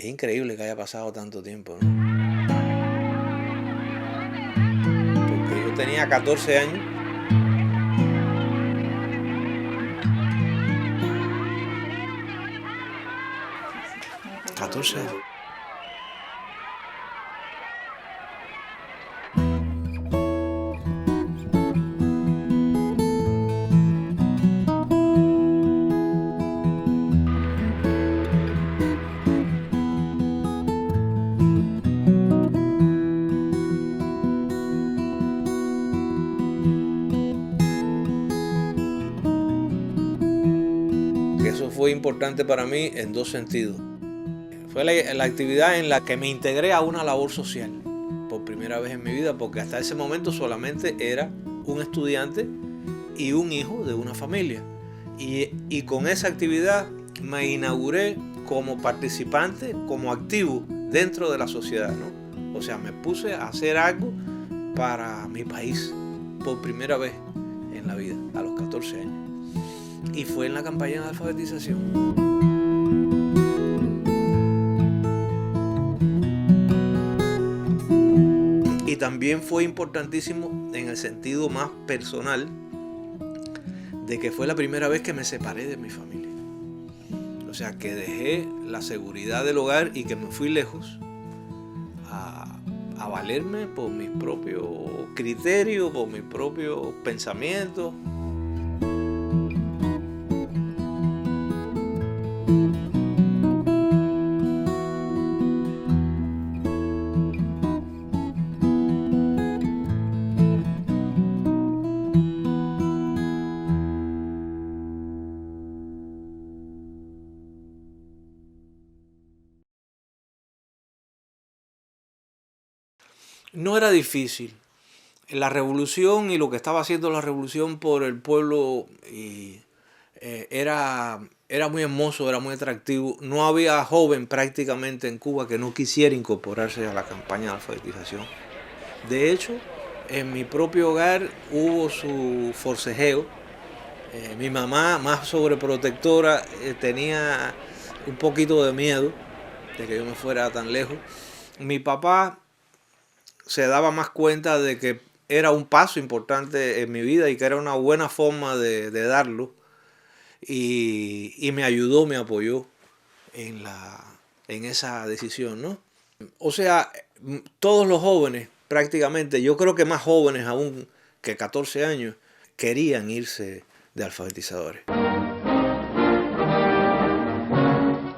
Es increíble que haya pasado tanto tiempo, ¿no? Porque yo tenía 14 años. 14 años. Eso fue importante para mí en dos sentidos. Fue la actividad en la que me integré a una labor social por primera vez en mi vida, porque hasta ese momento solamente era un estudiante y un hijo de una familia. Y con esa actividad me inauguré como participante, como activo dentro de la sociedad, ¿no? O sea, me puse a hacer algo para mi país por primera vez en la vida, a los 14 años. Y fue en la campaña de alfabetización. Y también fue importantísimo en el sentido más personal de que fue la primera vez que me separé de mi familia. O sea, que dejé la seguridad del hogar y que me fui lejos a valerme por mis propios criterios, por mis propios pensamientos. No era difícil. La revolución y lo que estaba haciendo la revolución por el pueblo era muy hermoso, era muy atractivo. No había joven prácticamente en Cuba que no quisiera incorporarse a la campaña de alfabetización. De hecho, en mi propio hogar hubo su forcejeo. Mi mamá, más sobreprotectora, tenía un poquito de miedo de que yo me fuera tan lejos. Mi papá se daba más cuenta de que era un paso importante en mi vida y que era una buena forma de darlo. Y me ayudó, me apoyó en esa decisión, ¿no? O sea, todos los jóvenes, prácticamente, yo creo que más jóvenes aún que 14 años, querían irse de alfabetizadores.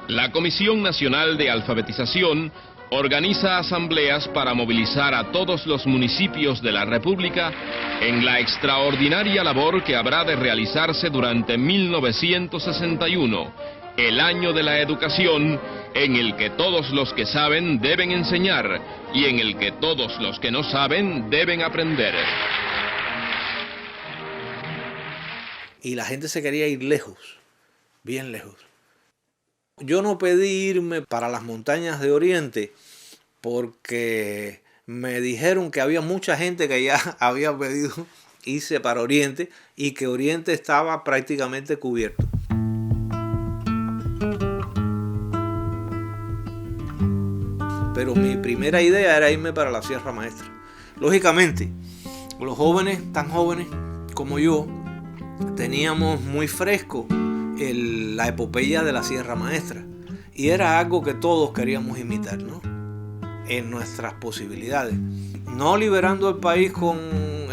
La Comisión Nacional de Alfabetización organiza asambleas para movilizar a todos los municipios de la República en la extraordinaria labor que habrá de realizarse durante 1961, el año de la educación, en el que todos los que saben deben enseñar y en el que todos los que no saben deben aprender. Y la gente se quería ir lejos, bien lejos. Yo no pedí irme para las montañas de Oriente porque me dijeron que había mucha gente que ya había pedido irse para Oriente y que Oriente estaba prácticamente cubierto. Pero mi primera idea era irme para la Sierra Maestra. Lógicamente, los jóvenes, tan jóvenes como yo, teníamos muy fresco la epopeya de la Sierra Maestra. Y era algo que todos queríamos imitar, ¿no? En nuestras posibilidades. No liberando al país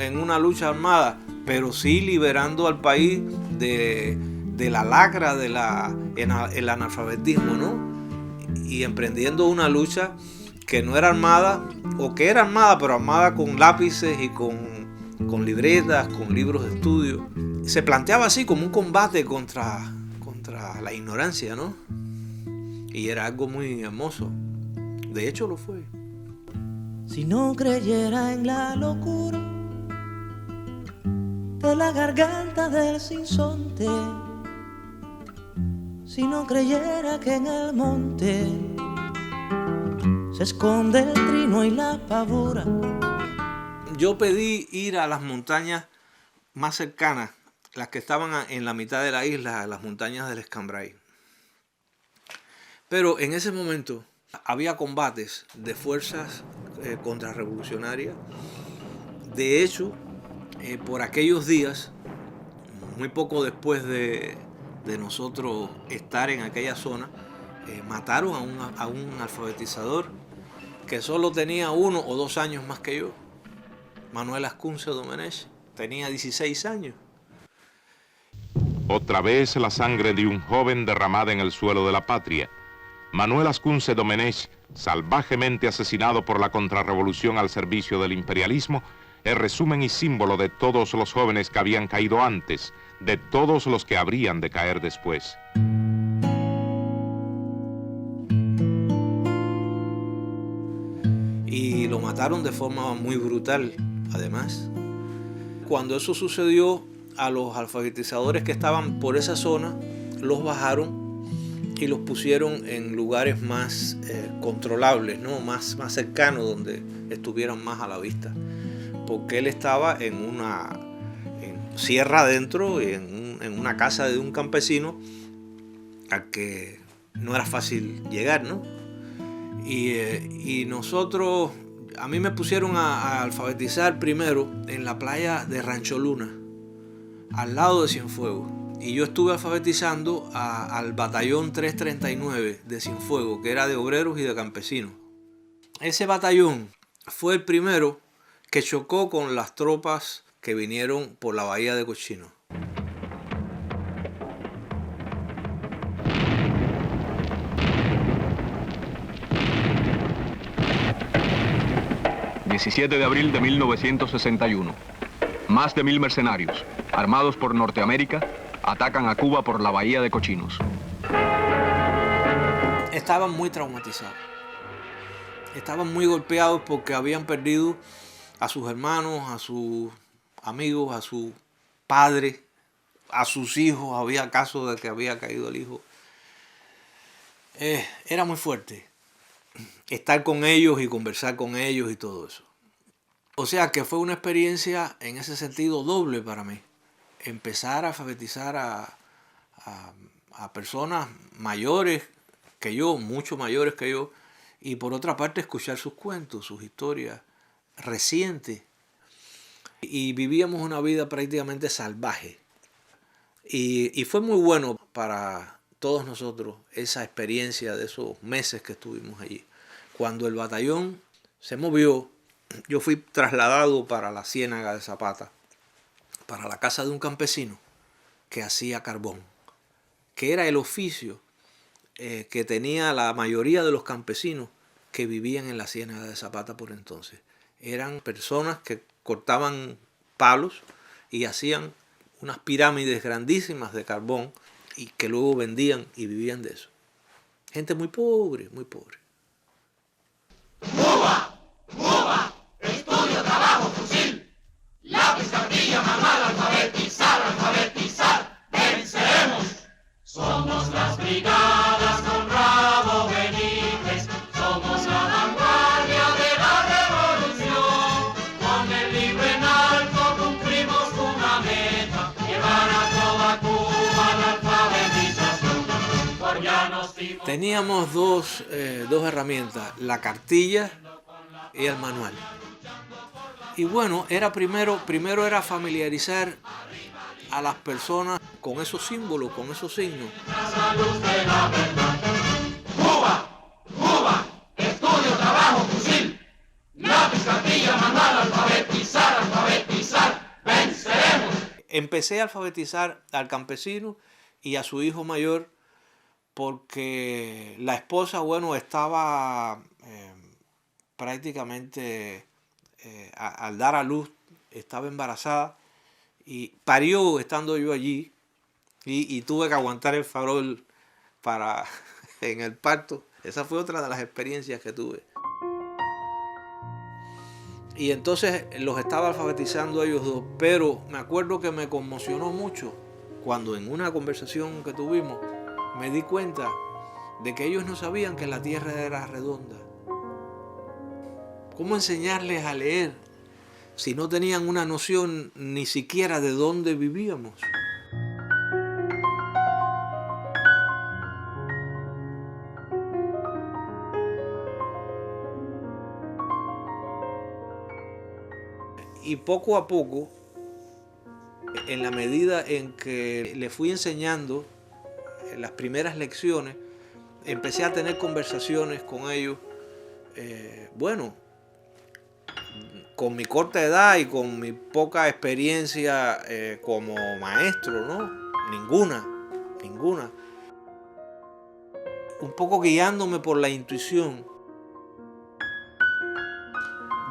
en una lucha armada, pero sí liberando al país de la lacra el analfabetismo, ¿no? Y emprendiendo una lucha que no era armada, o que era armada, pero armada con lápices y con libretas, con libros de estudio. Se planteaba así como un combate contra la ignorancia, ¿no? Y era algo muy hermoso. De hecho lo fue. Si no creyera en la locura de la garganta del sinsonte, si no creyera que en el monte se esconde el trino y la pavura. Yo pedí ir a las montañas más cercanas, las que estaban en la mitad de la isla, las montañas del Escambray. Pero en ese momento Había combates de fuerzas contrarrevolucionarias. De hecho, por aquellos días, muy poco después de nosotros estar en aquella zona, mataron a un alfabetizador que solo tenía 1 o 2 años más que yo. Manuel Ascunce Domenech tenía 16 años. Otra vez la sangre de un joven derramada en el suelo de la patria. Manuel Ascunce Domenech, salvajemente asesinado por la contrarrevolución al servicio del imperialismo, es resumen y símbolo de todos los jóvenes que habían caído antes, de todos los que habrían de caer después. Y lo mataron de forma muy brutal, además. Cuando eso sucedió, a los alfabetizadores que estaban por esa zona, los bajaron y los pusieron en lugares más controlables, ¿no? más cercanos, donde estuvieran más a la vista. Porque él estaba en sierra adentro, en una casa de un campesino al que no era fácil llegar, ¿no? Y nosotros, a mí me pusieron a alfabetizar primero en la playa de Rancho Luna, al lado de Cienfuegos. Y yo estuve alfabetizando al batallón 339 de Cienfuegos, que era de obreros y de campesinos. Ese batallón fue el primero que chocó con las tropas que vinieron por la bahía de Cochinos. ...17 de abril de 1961... Más de 1000 mercenarios, armados por Norteamérica, atacan a Cuba por la bahía de Cochinos. Estaban muy traumatizados. Estaban muy golpeados porque habían perdido a sus hermanos, a sus amigos, a su padre, a sus hijos. Había casos de que había caído el hijo. Era muy fuerte estar con ellos y conversar con ellos y todo eso. O sea que fue una experiencia en ese sentido doble para mí. Empezar a alfabetizar a personas mayores que yo, mucho mayores que yo, y por otra parte escuchar sus cuentos, sus historias recientes. Y vivíamos una vida prácticamente salvaje. Y fue muy bueno para todos nosotros esa experiencia de esos meses que estuvimos allí. Cuando el batallón se movió, yo fui trasladado para la Ciénaga de Zapata, para la casa de un campesino que hacía carbón, que era el oficio que tenía la mayoría de los campesinos que vivían en la Ciénaga de Zapata por entonces. Eran personas que cortaban palos y hacían unas pirámides grandísimas de carbón y que luego vendían y vivían de eso. Gente muy pobre, muy pobre. ¡Cuba! ¡Cuba! Estudio, trabajo, fusil, lápiz, cartilla, manual, alfabetizar, alfabetizar, venceremos. Somos las brigadas Conrado Benítez, somos la vanguardia de la revolución. Con el libro en alto cumplimos una meta, llevar a toda Cuba la alfabetización. Por llanos y... Teníamos dos herramientas, la cartilla y el manual. Y bueno, primero era familiarizar a las personas con esos símbolos, con esos signos. La luz de la verdad. Cuba, Cuba, estudio, trabajo, fusil, lápiz, cartilla, manual, alfabetizar, alfabetizar, venceremos. Empecé a alfabetizar al campesino y a su hijo mayor porque la esposa, bueno, estaba prácticamente al dar a luz, estaba embarazada y parió estando yo allí y tuve que aguantar el farol en el parto. Esa fue otra de las experiencias que tuve. Y entonces los estaba alfabetizando a ellos dos, pero me acuerdo que me conmocionó mucho cuando en una conversación que tuvimos me di cuenta de que ellos no sabían que la tierra era redonda. ¿Cómo enseñarles a leer si no tenían una noción ni siquiera de dónde vivíamos? Y poco a poco, en la medida en que le fui enseñando las primeras lecciones, empecé a tener conversaciones con ellos, bueno, con mi corta edad y con mi poca experiencia como maestro, ¿no? Ninguna. Un poco guiándome por la intuición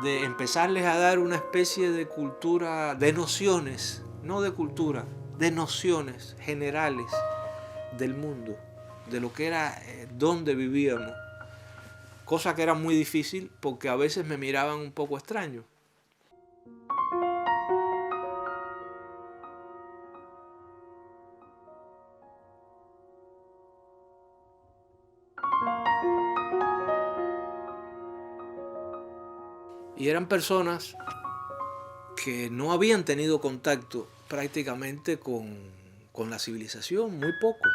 de empezarles a dar una especie de cultura, de nociones, no de cultura, de nociones generales del mundo, de lo que era, donde vivíamos. Cosa que era muy difícil porque a veces me miraban un poco extraño. Y eran personas que no habían tenido contacto prácticamente con la civilización, muy poco.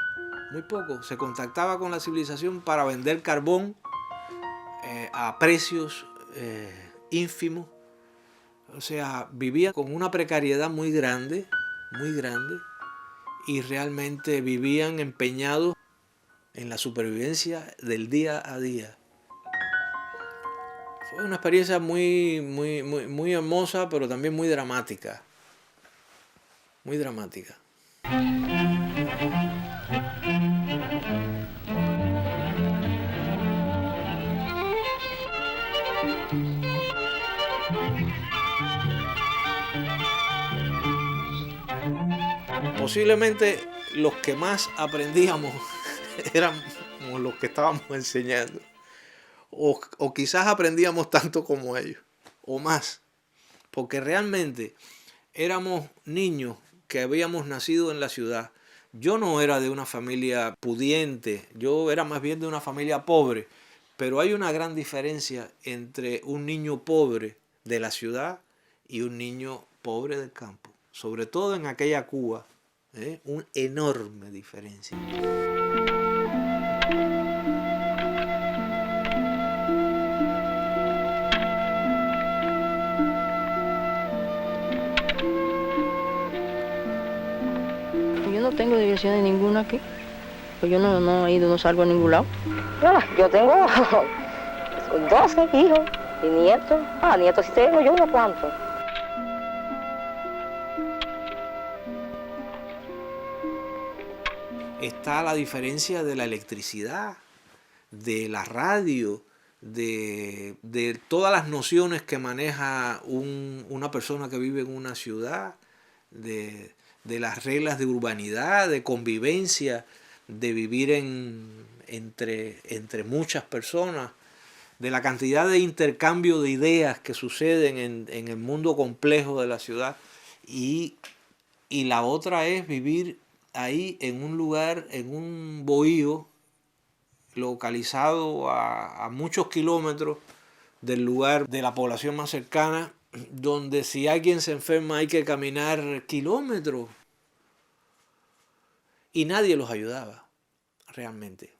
Se contactaba con la civilización para vender carbón a precios ínfimos. O sea, vivían con una precariedad muy grande, y realmente vivían empeñados en la supervivencia del día a día. Fue una experiencia muy hermosa, pero también muy dramática. Muy dramática. Posiblemente los que más aprendíamos éramos los que estábamos enseñando. O quizás aprendíamos tanto como ellos, o más, porque realmente éramos niños que habíamos nacido en la ciudad. Yo no era de una familia pudiente, yo era más bien de una familia pobre, pero hay una gran diferencia entre un niño pobre de la ciudad y un niño pobre del campo, sobre todo en aquella Cuba, una enorme diferencia. Yo no tengo diversiones ninguna aquí, pues yo no he ido, no salgo a ningún lado. Yo tengo 12 hijos y nietos. Nietos sí tengo yo unos cuantos. Está la diferencia de la electricidad, de la radio, de todas las nociones que maneja una persona que vive en una ciudad, de las reglas de urbanidad, de convivencia, de vivir entre muchas personas, de la cantidad de intercambio de ideas que suceden en el mundo complejo de la ciudad. Y la otra es vivir ahí en un lugar, en un bohío localizado a muchos kilómetros del lugar de la población más cercana, donde si alguien se enferma hay que caminar kilómetros y nadie los ayudaba realmente.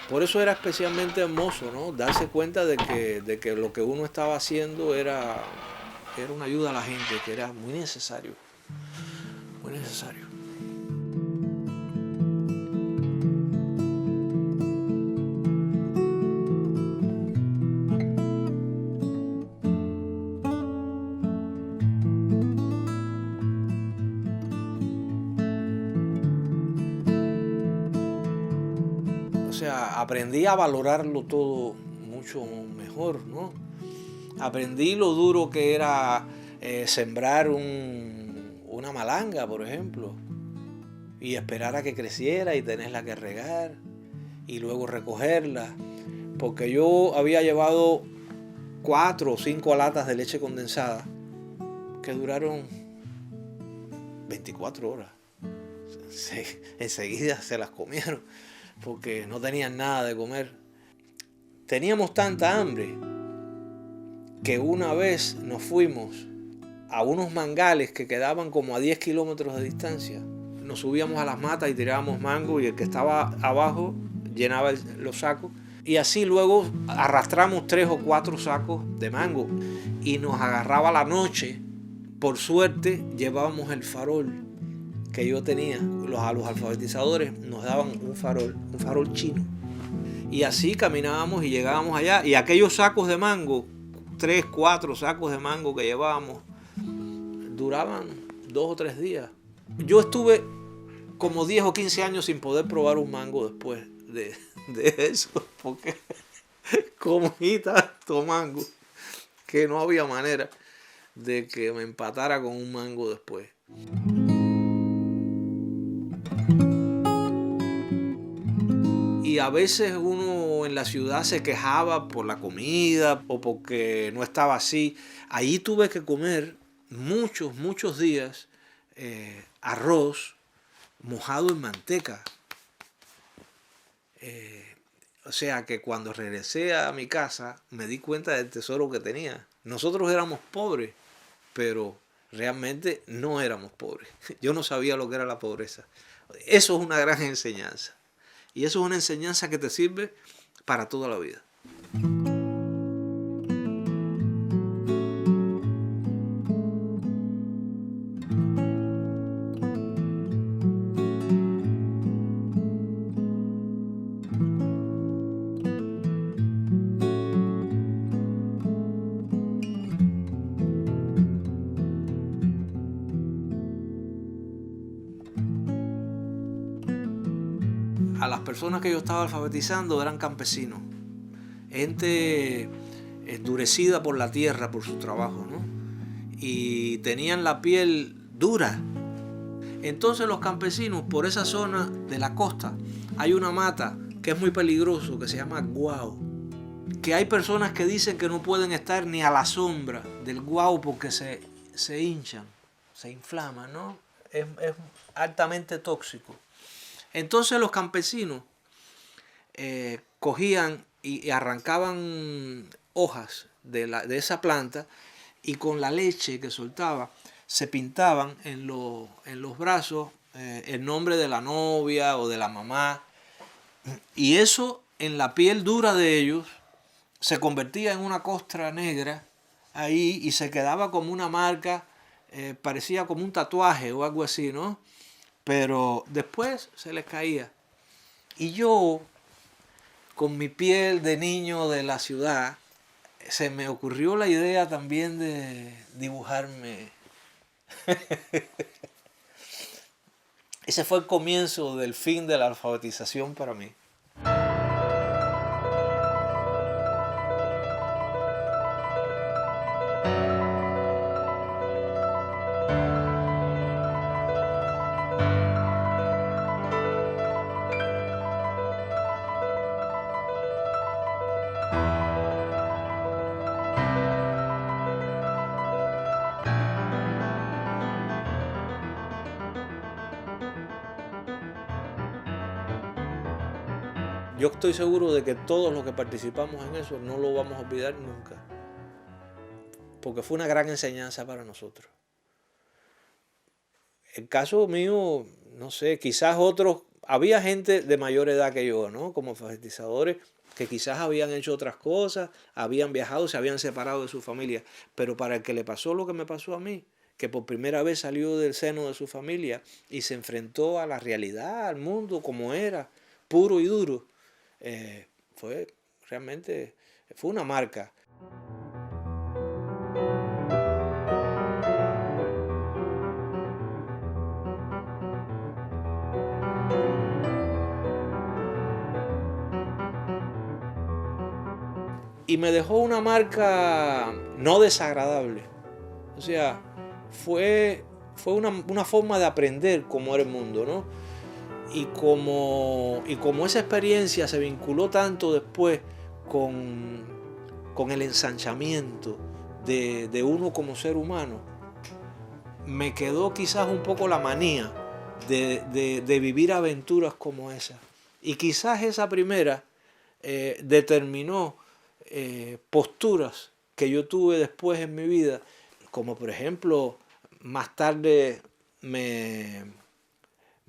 Por eso era especialmente hermoso, ¿no? Darse cuenta de que lo que uno estaba haciendo era una ayuda a la gente, que era muy necesario. Muy necesario. O sea, aprendí a valorarlo todo mucho mejor, ¿no? Aprendí lo duro que era sembrar una malanga, por ejemplo, y esperar a que creciera y tenerla que regar y luego recogerla, porque yo había llevado 4 o 5 latas de leche condensada que duraron 24 horas. Enseguida se las comieron porque no tenían nada de comer. Teníamos tanta hambre que una vez nos fuimos a unos mangales que quedaban como a 10 kilómetros de distancia. Nos subíamos a las matas y tirábamos mango, y el que estaba abajo llenaba los sacos. Y así luego arrastramos 3 o 4 sacos de mango y nos agarraba la noche. Por suerte llevábamos el farol que yo tenía. A los alfabetizadores nos daban un farol chino. Y así caminábamos y llegábamos allá. Y aquellos sacos de mango, 3, 4 sacos de mango que llevábamos, duraban 2 o 3 días. Yo estuve como 10 o 15 años sin poder probar un mango después de eso, porque comí tanto mango que no había manera de que me empatara con un mango después. Y a veces uno en la ciudad se quejaba por la comida o porque no estaba así. Ahí tuve que comer muchos días arroz mojado en manteca. O sea que cuando regresé a mi casa me di cuenta del tesoro que tenía. Nosotros éramos pobres, pero realmente no éramos pobres. Yo no sabía lo que era la pobreza. Eso es una gran enseñanza. Y eso es una enseñanza que te sirve para toda la vida. A las personas que yo estaba alfabetizando eran campesinos, gente endurecida por la tierra, por su trabajo, ¿no? Y tenían la piel dura. Entonces los campesinos, por esa zona de la costa, hay una mata que es muy peligroso, que se llama guau. Que hay personas que dicen que no pueden estar ni a la sombra del guau porque se hinchan, se inflaman, ¿no? Es altamente tóxico. Entonces los campesinos cogían y arrancaban hojas de esa planta y con la leche que soltaba se pintaban en los brazos el nombre de la novia o de la mamá. Y eso en la piel dura de ellos se convertía en una costra negra ahí y se quedaba como una marca, parecía como un tatuaje o algo así, ¿no? Pero después se les caía. Y yo, con mi piel de niño de la ciudad, se me ocurrió la idea también de dibujarme. Ese fue el comienzo del fin de la alfabetización para mí. Yo estoy seguro de que todos los que participamos en eso no lo vamos a olvidar nunca. Porque fue una gran enseñanza para nosotros. El caso mío, no sé, quizás otros, había gente de mayor edad que yo, ¿no? Como alfabetizadores, que quizás habían hecho otras cosas, habían viajado, se habían separado de su familia. Pero para el que le pasó lo que me pasó a mí, que por primera vez salió del seno de su familia y se enfrentó a la realidad, al mundo como era, puro y duro, fue una marca. Y me dejó una marca no desagradable. O sea, fue una forma de aprender cómo era el mundo, ¿no? Y como esa experiencia se vinculó tanto después con el ensanchamiento de uno como ser humano, me quedó quizás un poco la manía de vivir aventuras como esa. Y quizás esa primera determinó posturas que yo tuve después en mi vida, como por ejemplo, más tarde me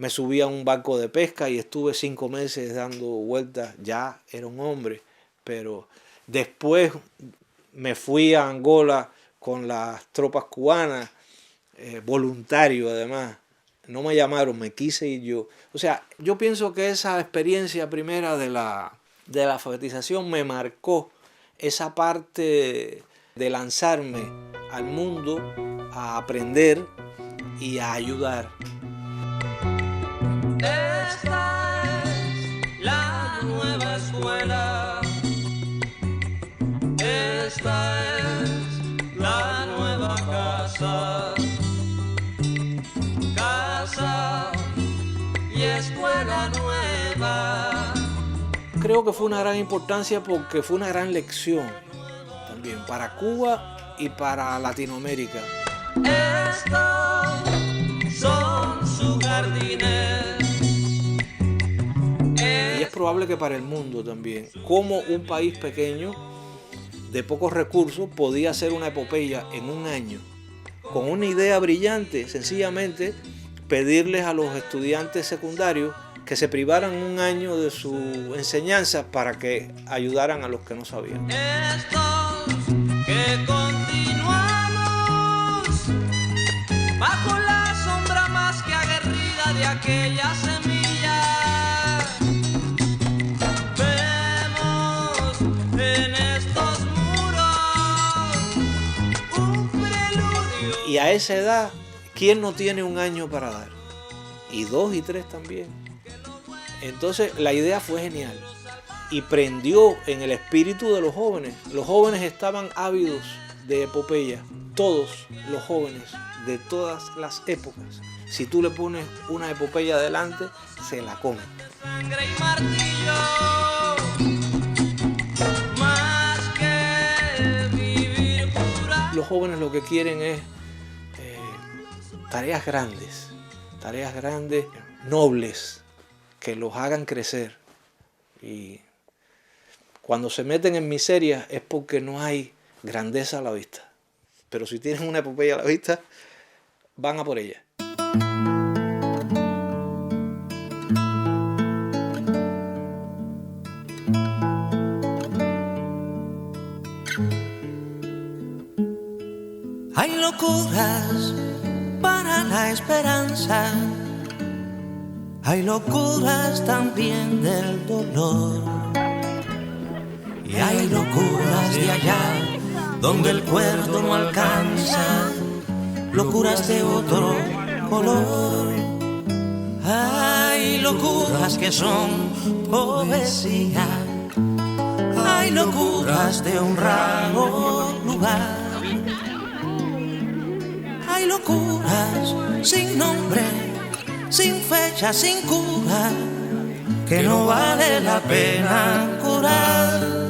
me subí a un barco de pesca y estuve 5 meses dando vueltas. Ya era un hombre, pero después me fui a Angola con las tropas cubanas, voluntario además. No me llamaron, me quise ir yo. O sea, yo pienso que esa experiencia primera de la alfabetización me marcó esa parte de lanzarme al mundo a aprender y a ayudar. Esta es la nueva escuela. Esta es la nueva casa. Casa y escuela nueva. Creo que fue una gran importancia porque fue una gran lección también para Cuba y para Latinoamérica. Estos son sus jardines. Y es probable que para el mundo también. Como un país pequeño, de pocos recursos, podía hacer una epopeya en un año. Con una idea brillante, sencillamente pedirles a los estudiantes secundarios que se privaran un año de su enseñanza para que ayudaran a los que no sabían. Estos que continuamos bajo la sombra más que aguerrida de aquella semilla, vemos en estos muros un preludio. Y a esa edad, ¿quién no tiene un año para dar? Y 2 y 3 también. Entonces la idea fue genial y prendió en el espíritu de los jóvenes. Los jóvenes estaban ávidos de epopeya, todos los jóvenes de todas las épocas. Si tú le pones una epopeya adelante, se la comen. Sangre y martillo, más que vivir pura. Los jóvenes lo que quieren es tareas grandes, nobles, que los hagan crecer. Y cuando se meten en miseria es porque no hay grandeza a la vista. Pero si tienen una epopeya a la vista, van a por ella. Hay locuras para la esperanza. Hay locuras también del dolor. Y hay locuras de allá donde el cuerdo no alcanza. Locuras de otro color. Hay locuras que son poesía. Hay locuras de un raro lugar. Hay locuras sin nombre, sin fecha, sin cura, que no vale la pena curar.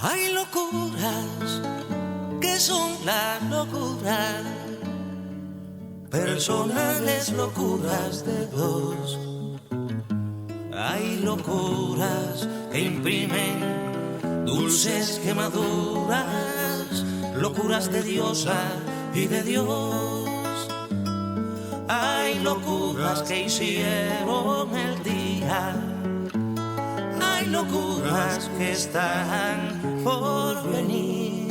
Hay locuras que son la locura, personales locuras de dos. Hay locuras que imprimen dulces quemaduras, locuras de diosa y de Dios. Hay locuras que hicieron el día. Hay locuras que están por venir.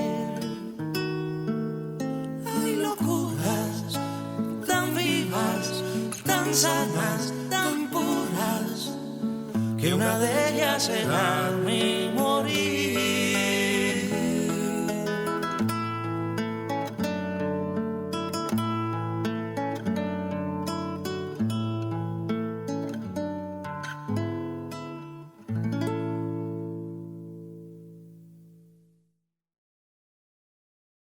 Hay locuras tan vivas, tan sanas, tan puras, que una de ellas será mi mujer.